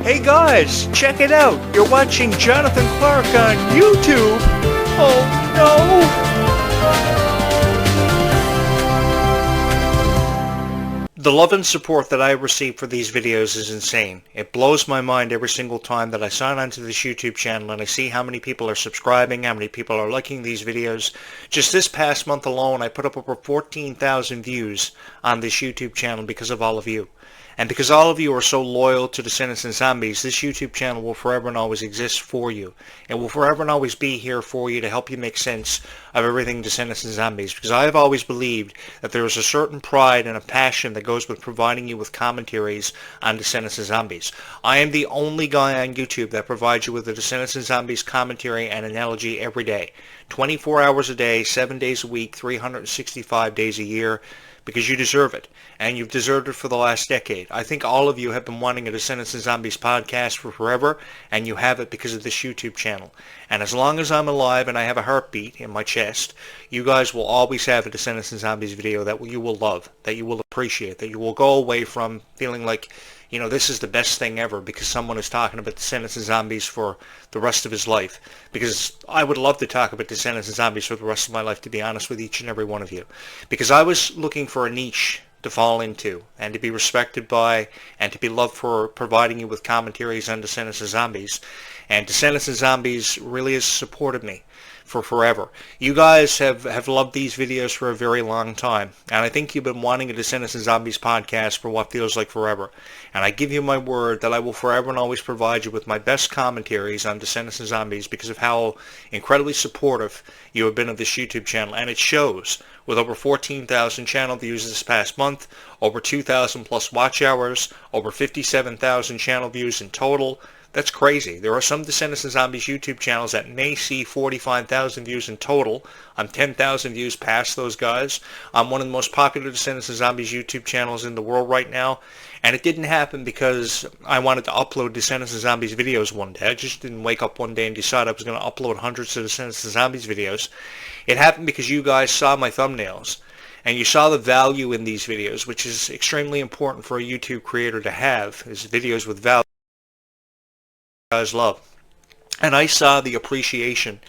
Hey guys, check it out. You're watching Jonathan Clarke on YouTube. Oh no! The love and support that I receive for these videos is insane. It blows my mind every single time that I sign onto this YouTube channel and I see how many people are subscribing, how many people are liking these videos. Just this past month alone, I put up over 14,000 views on this YouTube channel because of all of you. And because all of you are so loyal to Descendants and Zombies, this YouTube channel will forever and always exist for you. It will forever and always be here for you to help you make sense of everything Descendants and Zombies. Because I have always believed that there is a certain pride and a passion that goes with providing you with commentaries on Descendants and Zombies. I am the only guy on YouTube that provides you with a Descendants and Zombies commentary and analogy every day. 24 hours a day, 7 days a week, 365 days a year. Because you deserve it, and you've deserved it for the last decade. I think all of you have been wanting a Descendants and Zombies podcast for forever, and you have it because of this YouTube channel. And as long as I'm alive and I have a heartbeat in my chest, you guys will always have a Descendants and Zombies video that you will love, that you will appreciate, that you will go away from feeling like, you know, this is the best thing ever because someone is talking about Descendants and Zombies for the rest of his life. Because I would love to talk about Descendants and Zombies for the rest of my life, to be honest with each and every one of you. Because I was looking for a niche to fall into and to be respected by and to be loved for providing you with commentaries on Descendants and Zombies. And Descendants and Zombies really has supported me for forever. You guys have loved these videos for a very long time, and I think you've been wanting a Descendants and Zombies podcast for what feels like forever. And I give you my word that I will forever and always provide you with my best commentaries on Descendants and Zombies because of how incredibly supportive you have been of this YouTube channel, and it shows. With over 14,000 channel views this past month, over 2,000 plus watch hours, over 57,000 channel views in total. That's crazy. There are some Descendants and Zombies YouTube channels that may see 45,000 views in total. I'm 10,000 views past those guys. I'm one of the most popular Descendants and Zombies YouTube channels in the world right now. And it didn't happen because I wanted to upload Descendants and Zombies videos one day. I just didn't wake up one day and decide I was going to upload hundreds of Descendants and Zombies videos. It happened because you guys saw my thumbnails. And you saw the value in these videos, which is extremely important for a YouTube creator to have, is videos with value. Guys love. And I saw the appreciation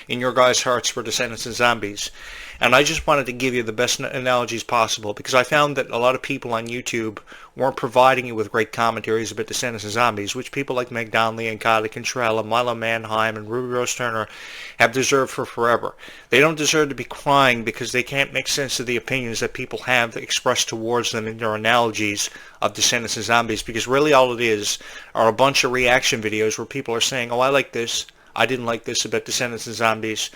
in your guys' hearts for Descendants and Zombies. And I just wanted to give you the best analogies possible because I found that a lot of people on YouTube weren't providing you with great commentaries about Descendants and Zombies, which people like Meg Donnelly and Kylie Cantrell and Milo Manheim and Ruby Rose Turner have deserved for forever. They don't deserve to be crying because they can't make sense of the opinions that people have expressed towards them in their analogies of Descendants and Zombies, because really all it is are a bunch of reaction videos where people are saying, oh, I like this, I didn't like this about Descendants and Zombies.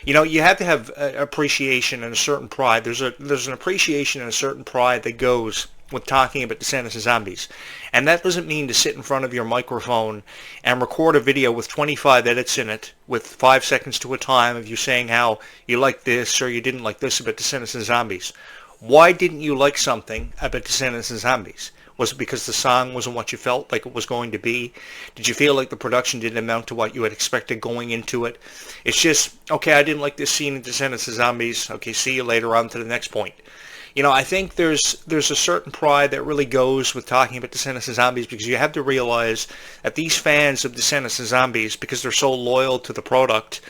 You know, you have to have appreciation and a certain pride. There's an appreciation and a certain pride that goes with talking about Descendants and Zombies. And that doesn't mean to sit in front of your microphone and record a video with 25 edits in it with 5 seconds to a time of you saying how you like this or you didn't like this about Descendants and Zombies. Why didn't you like something about Descendants and Zombies? Was it because the song wasn't what you felt like it was going to be? Did you feel like the production didn't amount to what you had expected going into it? It's just, okay, I didn't like this scene in Descendants and Zombies. Okay, see you later, on to the next point. You know, I think there's a certain pride that really goes with talking about Descendants and Zombies, because you have to realize that these fans of Descendants and Zombies, because they're so loyal to the product,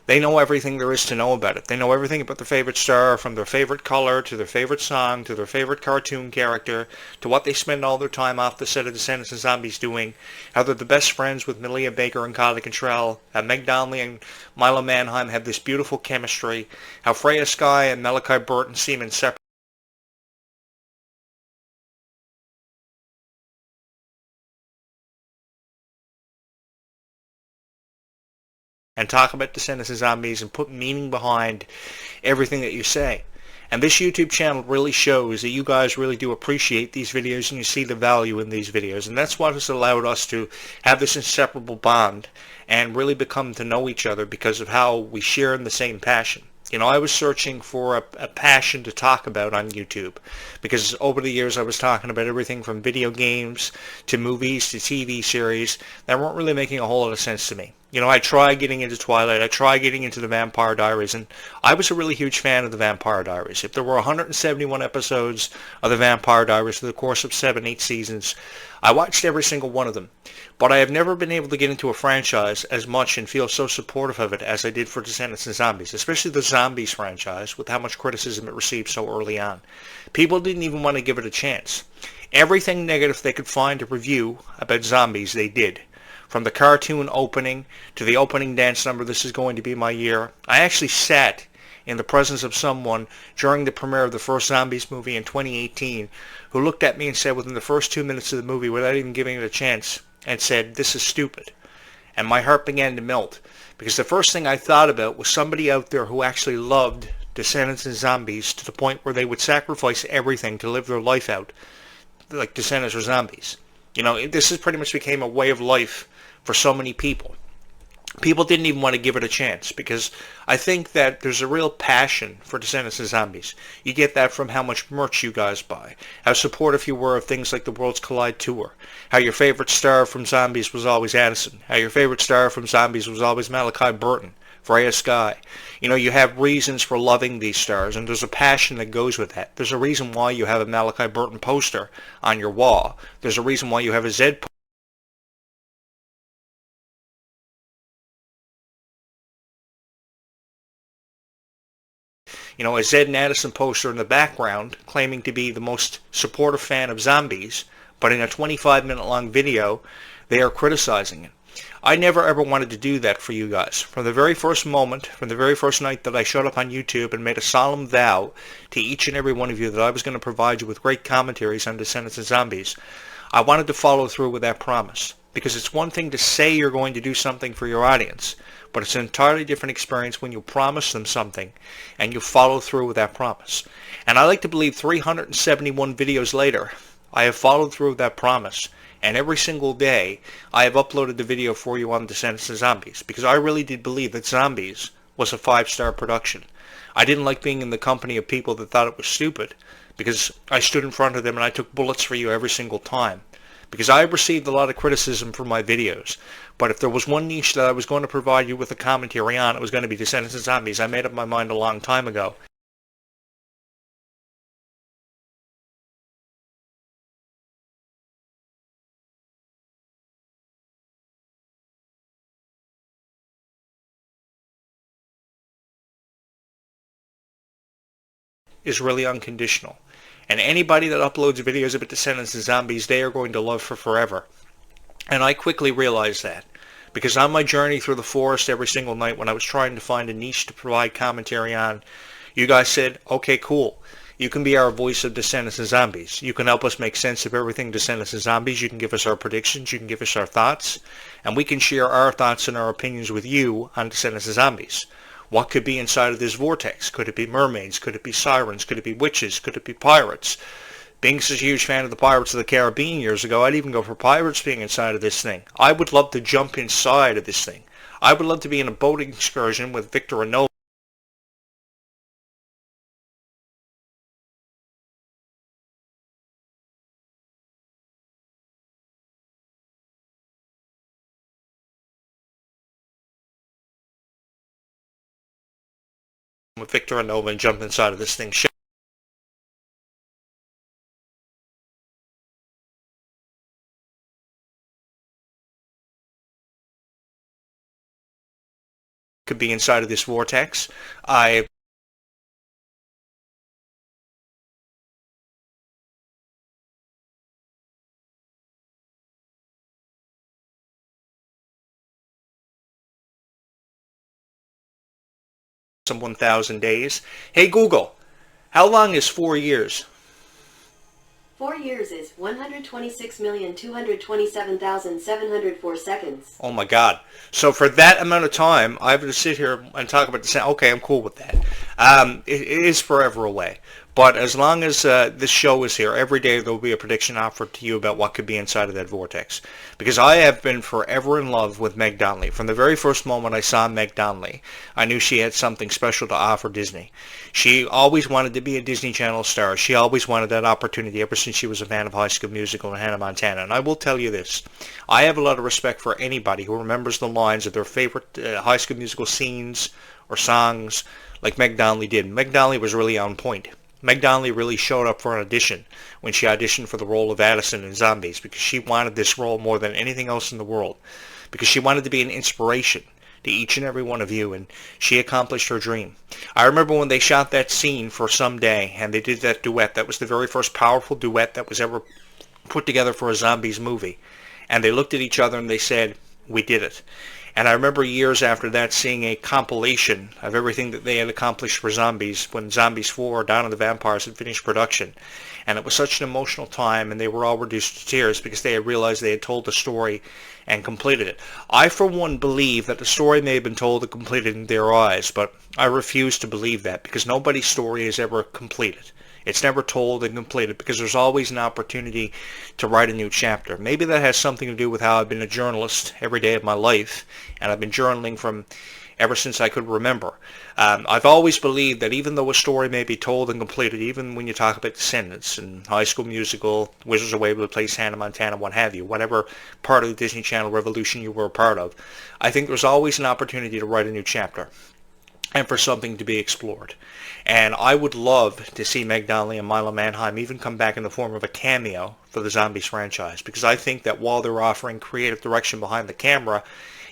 they know everything there is to know about it. They know everything about their favorite star, from their favorite color, to their favorite song, to their favorite cartoon character, to what they spend all their time off the set of Descendants and Zombies doing, how they're the best friends with Millia Baker and Kylie Cantrell, how Meg Donnelly and Milo Manheim have this beautiful chemistry, how Freya Sky and Malachi Burton seem inseparable. And talk about Descendants and Zombies and put meaning behind everything that you say. And this YouTube channel really shows that you guys really do appreciate these videos and you see the value in these videos. And that's what has allowed us to have this inseparable bond and really become to know each other because of how we share in the same passion. You know, I was searching for a passion to talk about on YouTube because over the years I was talking about everything from video games to movies to TV series that weren't really making a whole lot of sense to me. You know, I tried getting into Twilight, I tried getting into the Vampire Diaries, and I was a really huge fan of the Vampire Diaries. If there were 171 episodes of the Vampire Diaries through the course of 7, 8 seasons, I watched every single one of them. But I have never been able to get into a franchise as much and feel so supportive of it as I did for Descendants and Zombies, especially the Zombies franchise, with how much criticism it received so early on. People didn't even want to give it a chance. Everything negative they could find to review about Zombies, they did. From the cartoon opening to the opening dance number, This Is Going to Be My Year. I actually sat in the presence of someone during the premiere of the first Zombies movie in 2018 who looked at me and said within the first 2 minutes of the movie, without even giving it a chance, and said, "This is stupid." And my heart began to melt, because the first thing I thought about was somebody out there who actually loved Descendants and Zombies to the point where they would sacrifice everything to live their life out like Descendants or Zombies. You know, this has pretty much became a way of life for so many people. People didn't even want to give it a chance, because I think that there's a real passion for Descendants and Zombies. You get that from how much merch you guys buy, how supportive you were of things like the Worlds Collide Tour, how your favorite star from Zombies was always Addison, how your favorite star from Zombies was always Malachi Burton, Freya Sky. You know, you have reasons for loving these stars, and there's a passion that goes with that. There's a reason why you have a Malachi Burton poster on your wall. There's a reason why you have a Zed poster. You know, a Zed and Addison poster in the background claiming to be the most supportive fan of Zombies, but in a 25-minute long video, they are criticizing it. I never ever wanted to do that for you guys. From the very first moment, from the very first night that I showed up on YouTube and made a solemn vow to each and every one of you that I was going to provide you with great commentaries on Descendants and Zombies, I wanted to follow through with that promise. Because it's one thing to say you're going to do something for your audience, but it's an entirely different experience when you promise them something and you follow through with that promise. And I like to believe 371 videos later, I have followed through with that promise, and every single day I have uploaded the video for you on Descendants and Zombies, because I really did believe that Zombies was a 5-star production. I didn't like being in the company of people that thought it was stupid, because I stood in front of them and I took bullets for you every single time. Because I received a lot of criticism for my videos, but if there was one niche that I was going to provide you with a commentary on, it was going to be Descendants and Zombies. I made up my mind a long time ago. Is really unconditional. And anybody that uploads videos about Descendants and Zombies, they are going to love for forever. And I quickly realized that, because on my journey through the forest every single night when I was trying to find a niche to provide commentary on, you guys said, okay, cool. You can be our voice of Descendants and Zombies. You can help us make sense of everything Descendants and Zombies. You can give us our predictions. You can give us our thoughts. And we can share our thoughts and our opinions with you on Descendants and Zombies. What could be inside of this vortex? Could it be mermaids? Could it be sirens? Could it be witches? Could it be pirates? Being such a huge fan of the Pirates of the Caribbean years ago, I'd even go for pirates being inside of this thing. I would love to jump inside of this thing. I would love to be in a boating excursion with Victor and Nova. With Victor and Nova and jump inside of this thing. Could be inside of this vortex. I some 1,000 days. Hey Google, how long is 4 years? 4 years is 126,227,704 seconds. Oh my God. So for that amount of time, I have to sit here and talk about the sound. Okay, I'm cool with that. It is forever away. But as long as this show is here, every day there will be a prediction offered to you about what could be inside of that vortex. Because I have been forever in love with Meg Donnelly. From the very first moment I saw Meg Donnelly, I knew she had something special to offer Disney. She always wanted to be a Disney Channel star. She always wanted that opportunity ever since she was a fan of High School Musical and Hannah Montana. And I will tell you this, I have a lot of respect for anybody who remembers the lines of their favorite High School Musical scenes or songs like Meg Donnelly did. Meg Donnelly was really on point. Meg Donnelly really showed up for an audition when she auditioned for the role of Addison in Zombies, because she wanted this role more than anything else in the world, because she wanted to be an inspiration to each and every one of you, and she accomplished her dream. I remember when they shot that scene for Someday, and they did that duet. That was the very first powerful duet that was ever put together for a Zombies movie. And they looked at each other and they said, "We did it." And I remember years after that seeing a compilation of everything that they had accomplished for Zombies when Zombies 4, Dawn of the Vampires, had finished production. And it was such an emotional time, and they were all reduced to tears because they had realized they had told the story and completed it. I, for one, believe that the story may have been told and completed in their eyes, but I refuse to believe that, because nobody's story is ever completed. It's never told and completed, because there's always an opportunity to write a new chapter. Maybe that has something to do with how I've been a journalist every day of my life, and I've been journaling from ever since I could remember. I've always believed that even though a story may be told and completed, even when you talk about Descendants and High School Musical, Wizards of Waverly Place, Hannah Montana, what have you, whatever part of the Disney Channel revolution you were a part of, I think there's always an opportunity to write a new chapter and for something to be explored. And I would love to see Meg Donnelly and Milo Manheim even come back in the form of a cameo for the Zombies franchise, because I think that while they're offering creative direction behind the camera,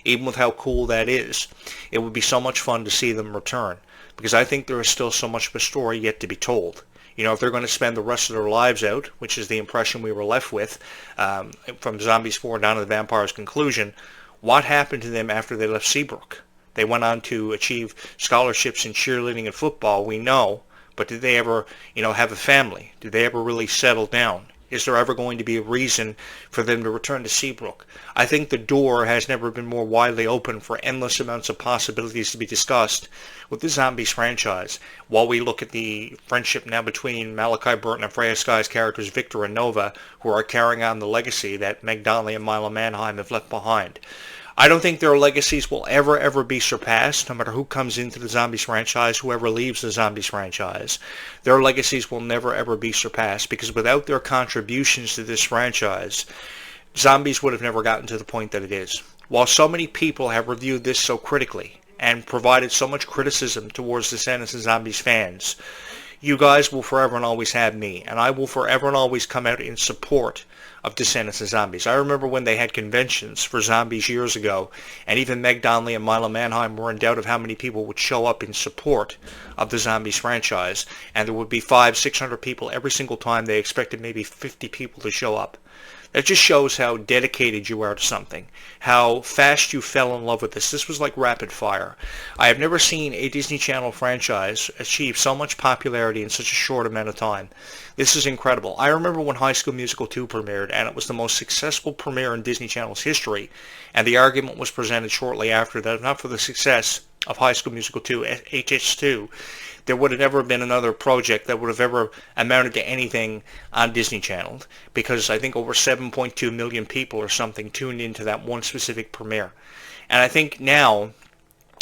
even with how cool that is, it would be so much fun to see them return, because I think there is still so much of a story yet to be told. You know, if they're going to spend the rest of their lives out, which is the impression we were left with from Zombies 4 down to the Vampire's conclusion, what happened to them after they left Seabrook? They went on to achieve scholarships in cheerleading and football, we know, but did they ever, have a family? Did they ever really settle down? Is there ever going to be a reason for them to return to Seabrook? I think the door has never been more widely open for endless amounts of possibilities to be discussed with the Zombies franchise, while we look at the friendship now between Malachi Burton and Freya Sky's characters Victor and Nova, who are carrying on the legacy that Meg Donnelly and Milo Manheim have left behind. I don't think their legacies will ever be surpassed, no matter who comes into the Zombies franchise, whoever leaves the Zombies franchise. Their legacies will never ever be surpassed, because without their contributions to this franchise, Zombies would have never gotten to the point that it is. While so many people have reviewed this so critically and provided so much criticism towards Descendants and Zombies fans, you guys will forever and always have me, and I will forever and always come out in support of Descendants and Zombies. I remember when they had conventions for Zombies years ago, and even Meg Donnelly and Milo Manheim were in doubt of how many people would show up in support of the Zombies franchise, and there would be 500-600 people every single time. They expected maybe 50 people to show up. That just shows how dedicated you are to something, how fast you fell in love with this. This was like rapid fire. I have never seen a Disney Channel franchise achieve so much popularity in such a short amount of time. This is incredible. I remember when High School Musical 2 premiered, and it was the most successful premiere in Disney Channel's history, and the argument was presented shortly after that if not for the success of High School Musical 2, HS2, there would have never been another project that would have ever amounted to anything on Disney Channel, because I think over 7.2 million people or something tuned into that one specific premiere. And I think now,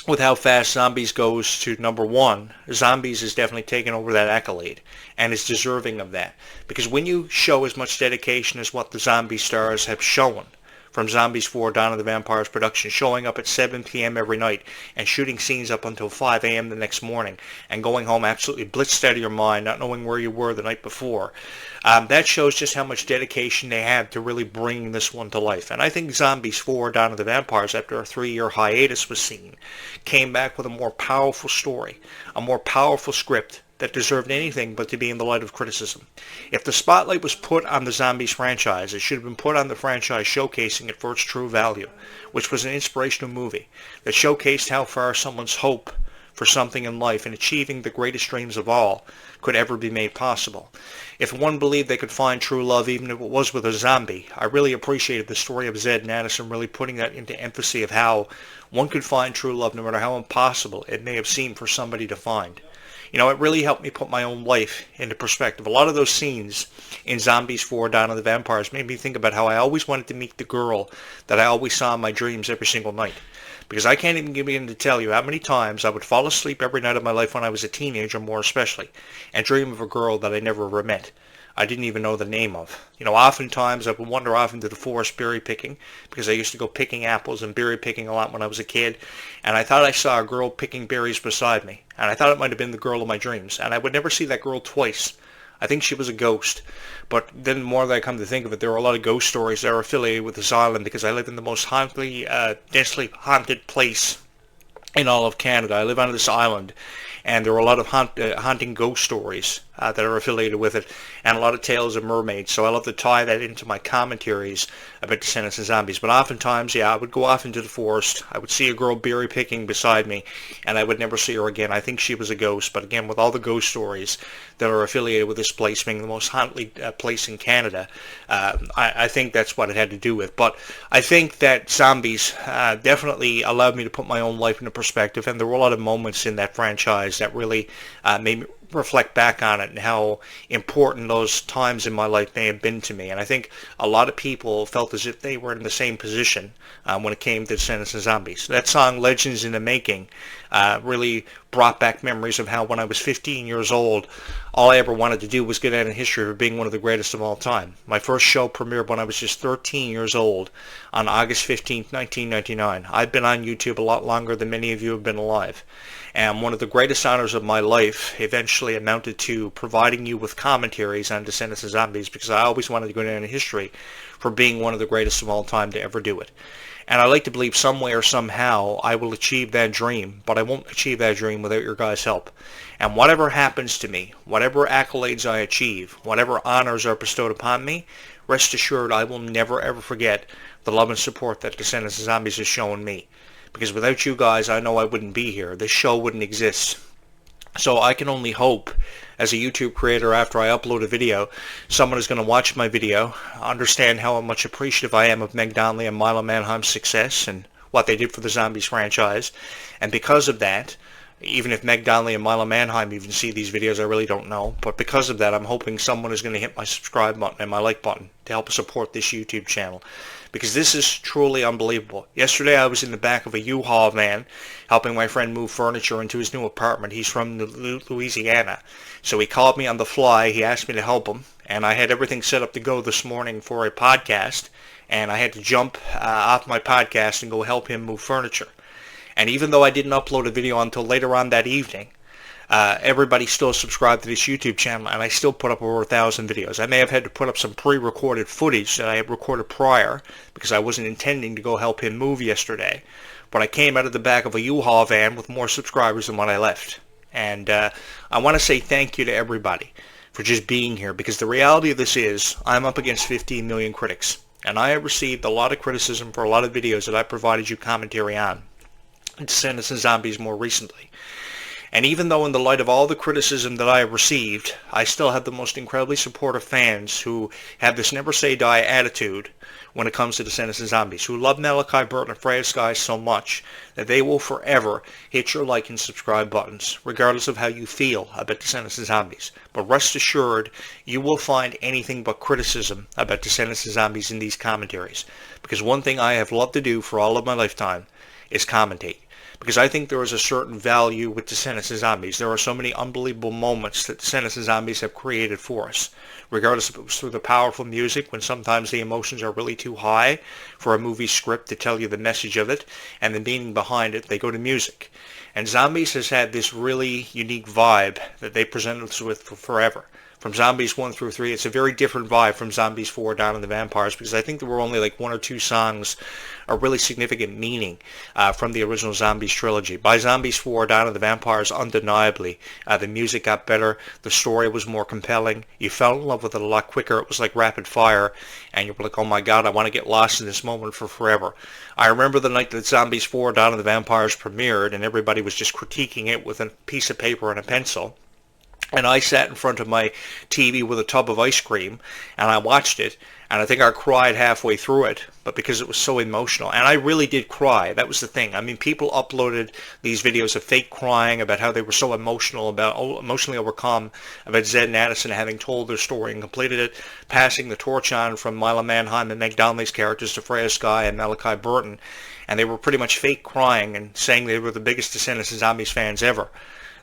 with how fast Zombies goes to number one, Zombies is definitely taken over that accolade and is deserving of that. Because when you show as much dedication as what the Zombie stars have shown, from Zombies 4, Dawn of the Vampires production, showing up at 7 p.m. every night and shooting scenes up until 5 a.m. the next morning and going home absolutely blitzed out of your mind, not knowing where you were the night before. That shows just how much dedication they have to really bringing this one to life. And I think Zombies 4, Dawn of the Vampires, after a 3-year hiatus was seen, came back with a more powerful story, a more powerful script that deserved anything but to be in the light of criticism. If the spotlight was put on the Zombies franchise, it should have been put on the franchise showcasing it for its true value, which was an inspirational movie that showcased how far someone's hope for something in life and achieving the greatest dreams of all could ever be made possible. If one believed they could find true love even if it was with a zombie, I really appreciated the story of Zed and Addison really putting that into emphasis of how one could find true love no matter how impossible it may have seemed for somebody to find. It really helped me put my own life into perspective. A lot of those scenes in Zombies 4 Dawn of the Vampires made me think about how I always wanted to meet the girl that I always saw in my dreams every single night. Because I can't even begin to tell you how many times I would fall asleep every night of my life when I was a teenager, more especially, and dream of a girl that I never ever met. I didn't even know the name of. Oftentimes I would wander off into the forest berry picking, because I used to go picking apples and berry picking a lot when I was a kid, and I thought I saw a girl picking berries beside me, and I thought it might have been the girl of my dreams, and I would never see that girl twice. I think she was a ghost. But then the more that I come to think of it, there are a lot of ghost stories that are affiliated with this island, because I live in the most densely haunted place in all of Canada. I live on this island, and there are a lot of haunting ghost stories that are affiliated with it, and a lot of tales of mermaids. So I love to tie that into my commentaries about Descendants and Zombies. But oftentimes, I would go off into the forest. I would see a girl berry picking beside me, and I would never see her again. I think she was a ghost. But again, with all the ghost stories that are affiliated with this place being the most haunted place in Canada, I think that's what it had to do with. But I think that Zombies definitely allowed me to put my own life into perspective, and there were a lot of moments in that franchise that really made me reflect back on it and how important those times in my life may have been to me. And I think a lot of people felt as if they were in the same position when it came to Descendants and Zombies. That song, Legends in the Making, really brought back memories of how when I was 15 years old, all I ever wanted to do was get out in history for being one of the greatest of all time. My first show premiered when I was just 13 years old on August 15th, 1999. I've been on YouTube a lot longer than many of you have been alive. And one of the greatest honors of my life eventually amounted to providing you with commentaries on Descendants and Zombies, because I always wanted to go down in history for being one of the greatest of all time to ever do it. And I like to believe some way or somehow I will achieve that dream, but I won't achieve that dream without your guys' help. And whatever happens to me, whatever accolades I achieve, whatever honors are bestowed upon me, rest assured I will never ever forget the love and support that Descendants and Zombies has shown me. Because without you guys, I know I wouldn't be here. This show wouldn't exist. So I can only hope, as a YouTube creator, after I upload a video, someone is going to watch my video, understand how much appreciative I am of Meg Donnelly and Milo Manheim's success and what they did for the Zombies franchise. And because of that, even if Meg Donnelly and Milo Manheim even see these videos, I really don't know. But because of that, I'm hoping someone is going to hit my subscribe button and my like button to help support this YouTube channel. Because this is truly unbelievable. Yesterday I was in the back of a U-Haul van helping my friend move furniture into his new apartment. He's from Louisiana. So he called me on the fly. He asked me to help him. And I had everything set up to go this morning for a podcast. And I had to jump off my podcast and go help him move furniture. And even though I didn't upload a video until later on that evening, everybody still subscribed to this YouTube channel, and I still put up over 1,000 videos. I may have had to put up some pre-recorded footage that I had recorded prior because I wasn't intending to go help him move yesterday. But I came out of the back of a U-Haul van with more subscribers than when I left. And I want to say thank you to everybody for just being here, because the reality of this is I'm up against 15 million critics, and I have received a lot of criticism for a lot of videos that I provided you commentary on. Descendants and Zombies more recently. And even though in the light of all the criticism that I have received, I still have the most incredibly supportive fans who have this never say die attitude when it comes to Descendants and Zombies, who love Malachi Burton and Freya Skies so much that they will forever hit your like and subscribe buttons, regardless of how you feel about Descendants and Zombies. But rest assured, you will find anything but criticism about Descendants and Zombies in these commentaries. Because one thing I have loved to do for all of my lifetime is commentate. Because I think there is a certain value with Descendants and Zombies. There are so many unbelievable moments that Descendants and Zombies have created for us. Regardless if it was through the powerful music, when sometimes the emotions are really too high for a movie script to tell you the message of it and the meaning behind it, they go to music. And Zombies has had this really unique vibe that they presented us with for forever. From Zombies 1 through 3, it's a very different vibe from Zombies 4 Dawn of the Vampires, because I think there were only like one or two songs of really significant meaning from the original Zombies trilogy. By Zombies 4 Dawn of the Vampires, undeniably, the music got better, the story was more compelling, you fell in love with it a lot quicker, it was like rapid fire, and you were like, oh my god, I want to get lost in this moment for forever. I remember the night that Zombies 4 Dawn of the Vampires premiered, and everybody was just critiquing it with a piece of paper and a pencil. And I sat in front of my TV with a tub of ice cream, and I watched it, And I think I cried halfway through it, but because it was so emotional. And I really did cry. That was the thing. I mean, people uploaded these videos of fake crying about how they were so emotionally overcome about Zed and Addison having told their story and completed it, passing the torch on from Mila Manheim and Meg Donnelly's characters to Freya Skye and Malachi Burton. And they were pretty much fake crying and saying they were the biggest Descendants and Zombies fans ever.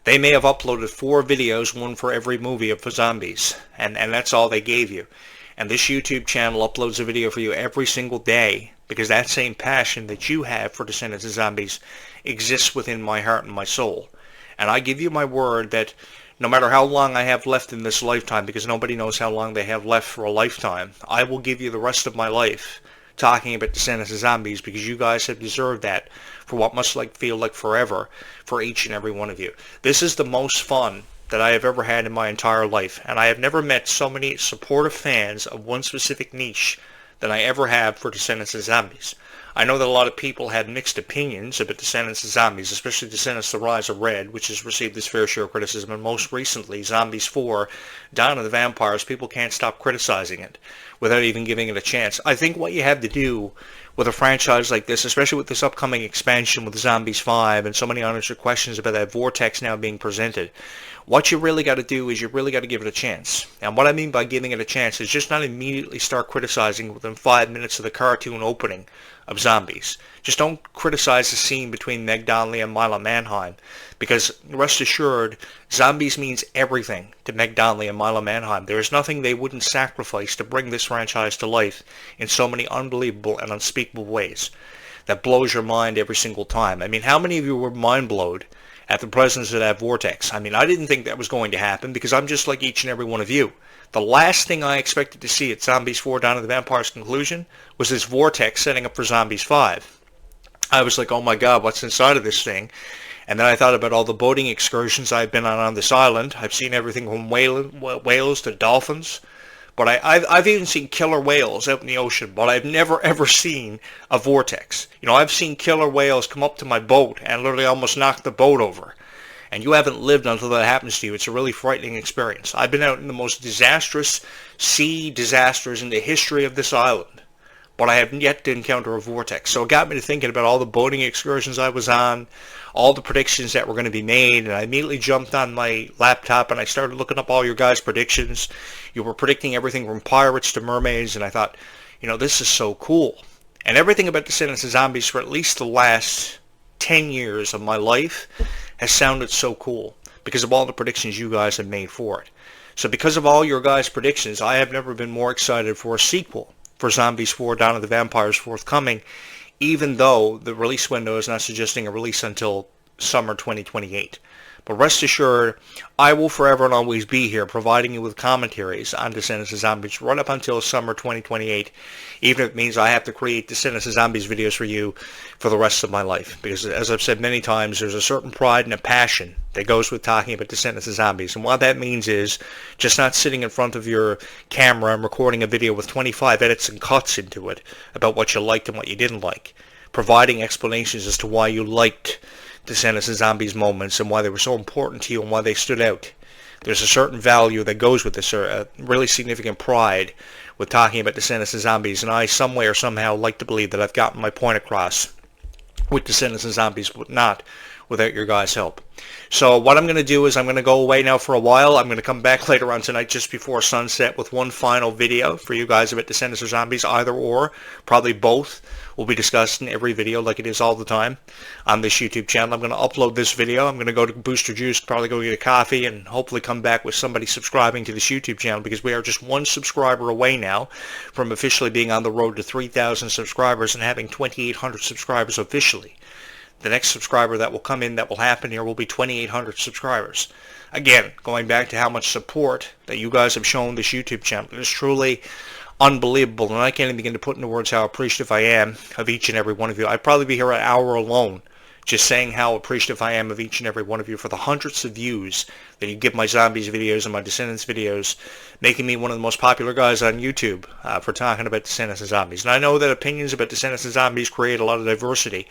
They may have uploaded 4 videos, one for every movie of zombies, and that's all they gave you. And this YouTube channel uploads a video for you every single day because that same passion that you have for Descendants and Zombies exists within my heart and my soul. And I give you my word that no matter how long I have left in this lifetime, because nobody knows how long they have left for a lifetime, I will give you the rest of my life talking about Descendants and Zombies because you guys have deserved that for what must feel like forever for each and every one of you. This is the most fun that I have ever had in my entire life, and I have never met so many supportive fans of one specific niche than I ever have for Descendants and Zombies. I know that a lot of people had mixed opinions about Descendants and Zombies, especially Descendants: The Rise of Red, which has received its fair share of criticism, and most recently Zombies 4, Dawn of the Vampires. People can't stop criticizing it without even giving it a chance. I think what you have to do with a franchise like this, especially with this upcoming expansion with Zombies 5 and so many unanswered questions about that vortex now being presented, what you really got to do is you really got to give it a chance. And what I mean by giving it a chance is just not immediately start criticizing within 5 minutes of the cartoon opening of Zombies. Just don't criticize the scene between Meg Donnelly and Mila Manheim, because rest assured, Zombies means everything to Meg Donnelly and Mila Manheim. There is nothing they wouldn't sacrifice to bring this franchise to life in so many unbelievable and unspeakable ways that blows your mind every single time. I mean, how many of you were mind-blowed at the presence of that vortex? I mean, I didn't think that was going to happen because I'm just like each and every one of you. The last thing I expected to see at Zombies 4 Dawn of the Vampire's conclusion was this vortex setting up for Zombies 5. I was like, oh my god, what's inside of this thing? And then I thought about all the boating excursions I've been on this island. I've seen everything from whales to dolphins. But I've even seen killer whales out in the ocean, but I've never ever seen a vortex. You know, I've seen killer whales come up to my boat and literally almost knock the boat over. And you haven't lived until that happens to you. It's a really frightening experience. I've been out in the most disastrous sea disasters in the history of this island, but I have yet to encounter a vortex. So it got me to thinking about all the boating excursions I was on, all the predictions that were going to be made, and I immediately jumped on my laptop and I started looking up all your guys' predictions. You were predicting everything from pirates to mermaids, and I thought, you know, this is so cool. And everything about Descendants of Zombies for at least the last 10 years of my life has sounded so cool because of all the predictions you guys have made for it. So because of all your guys' predictions, I have never been more excited for a sequel for Zombies 4 Dawn of the Vampires forthcoming, even though the release window is not suggesting a release until summer 2028. But rest assured, I will forever and always be here providing you with commentaries on Descendants of Zombies right up until summer 2028, even if it means I have to create Descendants of Zombies videos for you for the rest of my life. Because as I've said many times, there's a certain pride and a passion that goes with talking about Descendants of Zombies. And what that means is just not sitting in front of your camera and recording a video with 25 edits and cuts into it about what you liked and what you didn't like. Providing explanations as to why you liked Descendants and Zombies moments and why they were so important to you and why they stood out. There's a certain value that goes with this, a really significant pride with talking about Descendants and Zombies, and I some way or somehow like to believe that I've gotten my point across with Descendants and Zombies, but not without your guys' help. So what I'm going to do is I'm going to go away now for a while. I'm going to come back later on tonight just before sunset with one final video for you guys about Descendants or Zombies, either or, probably both will be discussed in every video like it is all the time on this YouTube channel. I'm going to upload this video. I'm going to go to Booster Juice, probably go get a coffee, and hopefully come back with somebody subscribing to this YouTube channel, because we are just one subscriber away now from officially being on the road to 3,000 subscribers and having 2,800 subscribers officially. The next subscriber that will come in that will happen here will be 2,800 subscribers. Again, going back to how much support that you guys have shown this YouTube channel, it is truly unbelievable, and I can't even begin to put into words how appreciative I am of each and every one of you. I'd probably be here an hour alone just saying how appreciative I am of each and every one of you for the hundreds of views that you give my zombies videos and my Descendants videos, making me one of the most popular guys on YouTube for talking about Descendants and zombies. And I know that opinions about Descendants and zombies create a lot of diversity,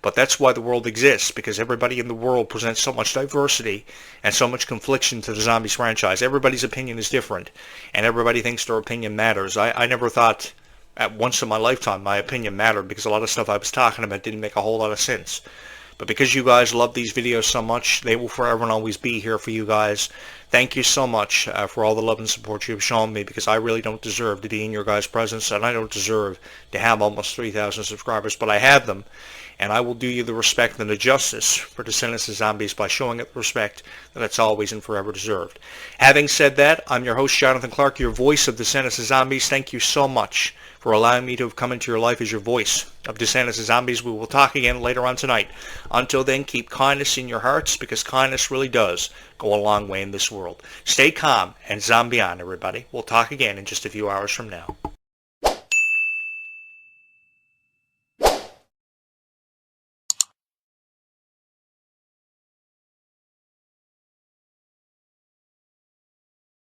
but that's why the world exists, because everybody in the world presents so much diversity and so much confliction to the Zombies franchise. Everybody's opinion is different, and everybody thinks their opinion matters. I never thought at once in my lifetime my opinion mattered, because a lot of stuff I was talking about didn't make a whole lot of sense. But because you guys love these videos so much, they will forever and always be here for you guys. Thank you so much for all the love and support you've shown me, because I really don't deserve to be in your guys' presence, and I don't deserve to have almost 3,000 subscribers, but I have them, and I will do you the respect and the justice for Descendants and Zombies by showing it the respect that it's always and forever deserved. Having said that, I'm your host, Jonathan Clarke, your voice of Descendants and Zombies. Thank you so much for allowing me to have come into your life as your voice of Descendants and Zombies. We will talk again later on tonight. Until then, keep kindness in your hearts, because kindness really does go a long way in this world. Stay calm and zombie on, everybody. We'll talk again in just a few hours from now.